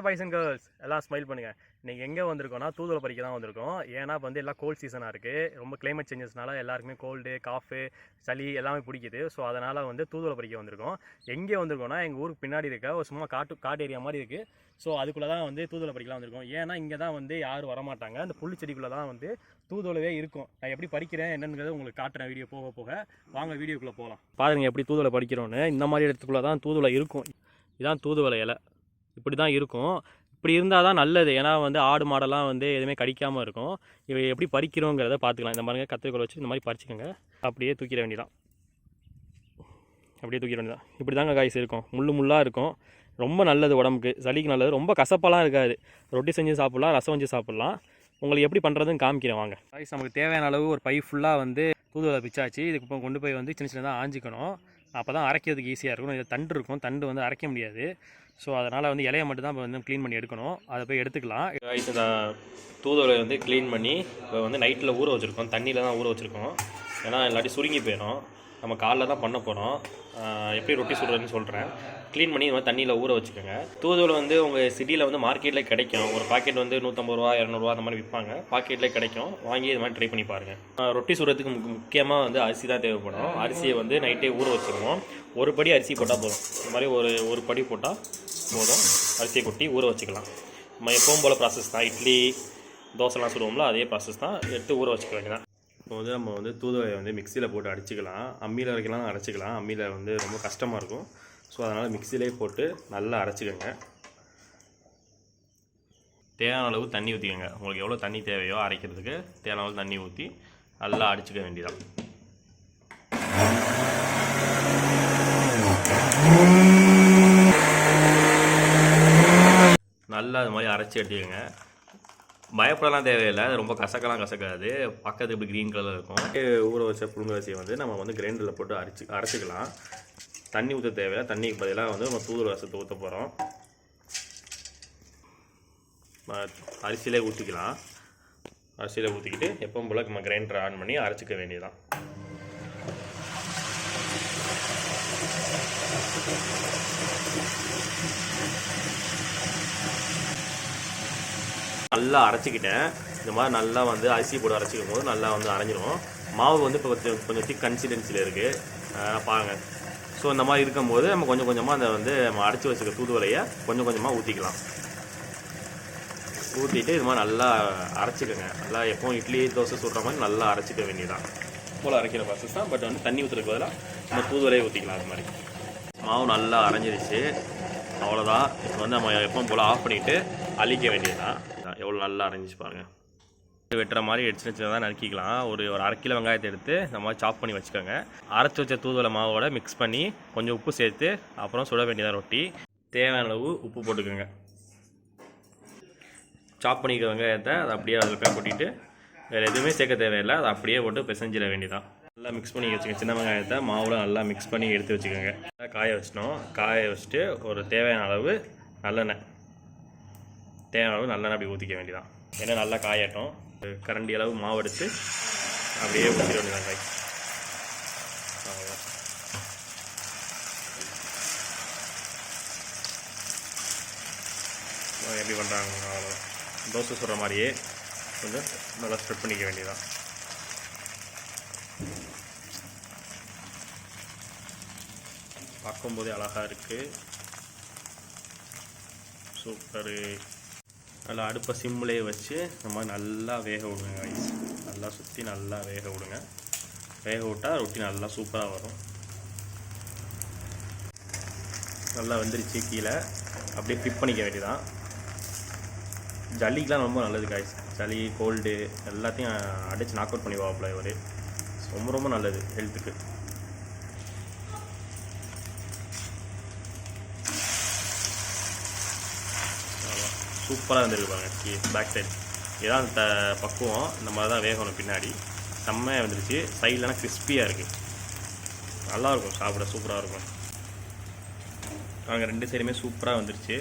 Boys and girls எல்லாம் smile பண்ணுங்கள். இன்றைக்கி எங்கே வந்திருக்கோம்னா தூதுவளை பறிக்க தான் வந்திருக்கோம். ஏன்னா இப்போ வந்து எல்லாம் கோல்ட் சீசனாக இருக்குது. ரொம்ப கிளைமேட் சேஞ்சஸ்னால எல்லாருக்குமே கோல்டு காஃபு சளி எல்லாமே பிடிக்குது. ஸோ அதனால் வந்து தூதுவளை பறிக்க வந்திருக்கோம். எங்கே வந்திருக்கோம்னா எங்கள் ஊருக்கு பின்னாடி இருக்க ஒரு சும்மா காட்டு ஏரியா மாதிரி இருக்குது. ஸோ அதுக்குள்ளே தான் வந்து தூதுவளை பறிக்கலாம் வந்திருக்கோம். ஏன்னா இங்கே தான் வந்து யாரும் வரமாட்டாங்க. அந்த புள்ளி செடிக்குள்ளே தான் வந்து தூதுவளவே இருக்கும். நான் எப்படி பறிக்கிறேன் என்னங்கிறத உங்களுக்கு காட்டுறேன் வீடியோ போக போக. வாங்க வீடியோக்குள்ளே போகலாம். பாருங்கள் எப்படி தூதுவளை பறிக்கிறோன்னு. இந்த மாதிரி இடத்துக்குள்ளே தான் தூதுவளை இருக்கும். இதுதான் தூதுவளை இலை. இப்படி தான் இருக்கும். இப்படி இருந்தால் தான் நல்லது. ஏன்னா வந்து ஆடு மாடெல்லாம் வந்து எதுவுமே கடிக்காமல் இருக்கும். இவை எப்படி பறிக்கிறோங்கிறத பார்த்துக்கலாம். இந்த மாதிரி கத்திரிக்கோல் வச்சு இந்த மாதிரி பறிச்சுக்கோங்க. அப்படியே தூக்கிட வேண்டியதான். அப்படியே தூக்கிட வேண்டியதான். இப்படி தாங்க காய்ஸ் இருக்கும். முள்ளாக இருக்கும். ரொம்ப நல்லது உடம்புக்கு, சளிக்கு நல்லது. ரொம்ப கசப்பெல்லாம் இருக்காது. ரொட்டி செஞ்சு சாப்பிட்லாம், ரசம் வச்சு சாப்பிட்லாம். உங்களுக்கு எப்படி பண்ணுறதுன்னு காமிக்கிறேன் வாங்க. காய்ஸ் நமக்கு தேவையான அளவு ஒரு பை ஃபுல்லாக வந்து தூதுவளை பிச்சாச்சு. இதுக்கு இப்போ கொண்டு போய் வந்து சின்ன சின்னதாக ஆஞ்சிக்கணும். அப்போ தான் அரைக்கிறதுக்கு ஈஸியாக இருக்கும். இது தண்டு இருக்கும், தண்டு வந்து அரைக்க முடியாது. ஸோ அதனால் வந்து இலையை மட்டும் தான் இப்போ வந்து க்ளீன் பண்ணி எடுக்கணும். அதை போய் எடுத்துக்கலாம். இந்த தூதுவளை வந்து க்ளீன் பண்ணி இப்போ வந்து நைட்டில் ஊற வச்சுருக்கோம். தண்ணியில் தான் ஊற வச்சுருக்கோம். ஏன்னா இல்லாட்டி சுருங்கி போயிடும். நம்ம காலைல தான் பண்ண போகிறோம். எப்படி ரொட்டி சுடுறதுன்னு சொல்கிறேன். க்ளீன் பண்ணி இந்த மாதிரி தண்ணியில் ஊற வச்சுக்கோங்க. தூதுவளை வந்து உங்கள் சிட்டியில் வந்து மார்க்கெட்டில் கிடைக்கும். ஒரு பாக்கெட் வந்து 150 ரூபா 200 அந்த மாதிரி விற்பாங்க. பாக்கெட்டில் கிடைக்கும். வாங்கி இது மாதிரி ட்ரை பண்ணி பாருங்கள். ரொட்டி சுடுறதுக்கு முக்கியமாக வந்து அரிசி தான் தேவைப்படும். அரிசியை வந்து நைட்டே ஊற வச்சுருவோம். ஒரு படி அரிசி போட்டால் போதும். இந்த மாதிரி ஒரு படி போட்டால் போதும். அரிசியை கொட்டி ஊற வச்சுக்கலாம். நம்ம எப்பவும் போல் ப்ராசஸ் தான். இட்லி தோசைலாம் சுடுவோம்ல, அதே ப்ராசஸ் தான். எடுத்து ஊற வச்சுக்க வேண்டியதான். இப்போ வந்து நம்ம வந்து தூதுவளையை வந்து மிக்சியில் போட்டு அடிச்சுக்கலாம். அம்மியில் அரைக்கலாம், அரைச்சிக்கலாம். அம்மியில் வந்து ரொம்ப கஷ்டமாக இருக்கும். ஸோ அதனால் மிக்சிலே போட்டு நல்லா அரைச்சிக்கோங்க. தேவையான அளவு தண்ணி ஊற்றிக்கோங்க. உங்களுக்கு எவ்வளோ தண்ணி தேவையோ அரைக்கிறதுக்கு தேவையான அளவு தண்ணி ஊற்றி நல்லா அடிச்சுக்க வேண்டியதான். நல்லா அது மாதிரி அரைச்சி எடுத்துக்கோங்க. பயப்படலாம் தேவையில்லை. அது ரொம்ப கசக்காது. பக்கத்து இப்படி க்ரீன் கலரில் இருக்கும். ஊற வச்ச புழுங்கரிசியை வந்து நம்ம வந்து கிரைண்டரில் போட்டு அரைச்சிக்கலாம். தண்ணி ஊற்ற தேவையில்லை. தண்ணிக்கு பதிலாக வந்து நம்ம தூதுவளை ரசத்தை ஊற்ற போகிறோம். அரிசியிலே ஊற்றிக்கலாம். அரிசியில் ஊற்றிக்கிட்டு எப்பவும் போல் நம்ம கிரைண்டரை ஆன் பண்ணி அரைச்சிக்க வேண்டியதான். நல்லா அரைச்சிக்கிட்டேன். இந்த மாதிரி நல்லா வந்து அரிசி போட்டு அரைச்சிக்கும் போது நல்லா வந்து அரைஞ்சிடும். மாவு வந்து இப்போ கொஞ்சம் திக் கன்சிஸ்டன்சியில் இருக்குது பாருங்கள். ஸோ இந்த மாதிரி இருக்கும்போது நம்ம கொஞ்சம் கொஞ்சமாக அந்த வந்து நம்ம அரைச்சி வச்சுக்க தூதுவளையை கொஞ்சம் கொஞ்சமாக ஊற்றிக்கலாம். ஊற்றிட்டு இது மாதிரி நல்லா அரைச்சிக்கோங்க. நல்லா எப்போவும் இட்லி தோசை சுடுற மாதிரி நல்லா அரைச்சிக்க வேண்டியதான். போல் அரைக்கிற ப்ராசஸ் தான். பட் வந்து தண்ணி ஊற்றுறதுக்கு பதிலாக நம்ம தூதுவளையை ஊற்றிக்கலாம். அது மாதிரி மாவு நல்லா அரைஞ்சிருச்சு. அவ்வளோதான். இப்போ வந்து நம்ம எப்பவும் போல் ஆஃப் பண்ணிவிட்டு அழிக்க வேண்டியதுதான். எவ்வளோ நல்லா அரைஞ்சிச்சு பாருங்கள். வெட்டுற மாதிரி சின்ன சின்னதாக நறுக்கிக்கலாம். ஒரு 1/2 கிலோ வெங்காயத்தை எடுத்து இந்த மாதிரி சாப் பண்ணி வச்சுக்கோங்க. அரைச்சி வச்ச தூதுவளை மாவோட மிக்ஸ் பண்ணி கொஞ்சம் உப்பு சேர்த்து அப்புறம் சுட வேண்டியதான் ரொட்டி. தேவையான அளவு உப்பு போட்டுக்கோங்க. சாப் பண்ணிக்கிற வெங்காயத்தை அதை அப்படியே அதில் போய் கொட்டிட்டு வேறு எதுவுமே சேர்க்க தேவையில்லை. அதை அப்படியே போட்டு பிசைஞ்சிட வேண்டியதான். நல்லா மிக்ஸ் பண்ணி வச்சுக்கோங்க. சின்ன வெங்காயத்தை மாவில் நல்லா மிக்ஸ் பண்ணி எடுத்து வச்சுக்கோங்க. காய வச்சிட்டோம். காய வச்சுட்டு ஒரு தேவையான அளவு நல்லெண்ணெய் அப்படி ஊற்றிக்க வேண்டியதான். எண்ணெய் நல்லா காயட்டும். கரண்டி அளவு மாவு எடுத்து அப்படியே ஊற்றிட வேண்டியதான். காய் எப்படி பண்ணுறாங்க அவ்வளோதான். தோசை சுடுற மாதிரியே கொஞ்சம் நல்லா ஸ்ப்ரெட் பண்ணிக்க வேண்டியதான். பார்க்கும்போதே அழகாக இருக்குது. சூப்பரு. நல்லா அடுப்பை சிம்மிலே வச்சு நம்ம நல்லா வேக விடுங்க. ஐஸ் நல்லா சுற்றி நல்லா வேக விடுங்க. வேக விட்டால் ரொட்டி நல்லா சூப்பராக வரும். நல்லா வெந்துருச்சு. கீழே அப்படியே ஃபிட் பண்ணிக்க வேண்டியதான். ஜல்லிக்கெலாம் ரொம்ப நல்லது காய்ஸ். சளி கோல்டு எல்லாத்தையும் அடித்து நாக் அவுட் பண்ணி வாப்பில் இவர். ரொம்ப ரொம்ப நல்லது ஹெல்த்துக்கு. சூப்பராக வந்துருக்கு பாருங்கள். பேக் சைடு இதான் பக்குவம். இந்த மாதிரி தான் வேகணும். பின்னாடி செம்மையாக வந்துருச்சு. சைட்லலாம் கிறிஸ்பியாக இருக்குது. நல்லாயிருக்கும் சாப்பிட. சூப்பராக இருக்கும். நாங்கள் 2 சைடுமே சூப்பராக வந்துருச்சு.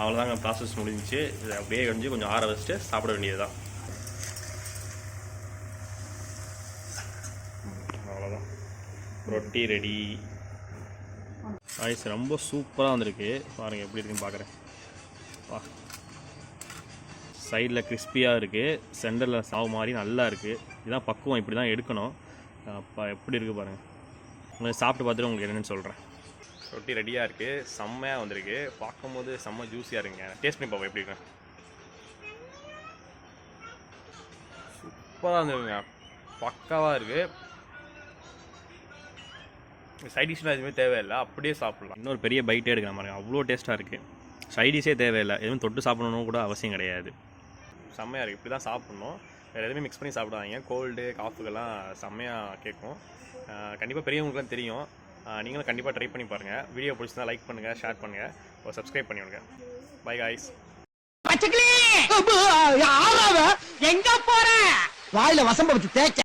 அவ்வளோதாங்க ப்ராசஸ் முடிஞ்சிச்சு. இதை அப்படியே கொஞ்சம் ஆற வச்சுட்டு சாப்பிட வேண்டியது தான். அவ்வளோதான். ரொட்டி ரெடி. ஐஸ் ரொம்ப சூப்பராக வந்திருக்கு. பாருங்கள் எப்படி இருக்குன்னு பார்க்குறேன். சைடில் கிறிஸ்பியாக இருக்குது, சென்டரில் சாவு மாதிரி நல்லா இருக்குது. இதுதான் பக்குவம், இப்படி தான் எடுக்கணும். அப்போ எப்படி இருக்குது பாருங்கள். உங்களுக்கு சாப்பிட்டு பார்த்துட்டு உங்களுக்கு என்னென்னு சொல்கிறேன். ரொட்டி ரெடியாக இருக்குது, செம்மையாக வந்திருக்கு. பார்க்கும்போது செம்ம ஜூஸியாக இருக்குங்க. டேஸ்ட் பண்ணி பார்ப்போம் எப்படி இருக்கு. சூப்பராக இருந்துருங்க, பக்காவாக இருக்குது. சைட் டிஷ்லாம் எதுவுமே தேவையில்லை, அப்படியே சாப்பிட்லாம். இன்னொரு பெரிய பைட்டே எடுக்கிற மாதிரி அவ்வளோ டேஸ்ட்டாக இருக்குது. சைட் டிஷ்ஷே தேவையில்லை, எதுவும் தொட்டு சாப்பிடணும் கூட அவசியம் கிடையாது. செம்மையாக இருக்குது, இப்படி தான் சாப்பிட்ணும். வேறு எதுவுமே மிக்ஸ் பண்ணி சாப்பிடாதீங்க. கோல்டு காஃபுக்கெல்லாம் செம்மையாக கேட்கும். கண்டிப்பாக பெரியவங்களுக்குலாம் தெரியும். நீங்களும் கண்டிப்பாக ட்ரை பண்ணி பாருங்கள். வீடியோ பிடிச்சிருந்தா லைக் பண்ணுங்கள், ஷேர் பண்ணுங்கள், ஒரு சப்ஸ்கிரைப் பண்ணி விடுங்க. By guys. எங்க போற வாயில வசம்ப வச்சு தேய்ச்ச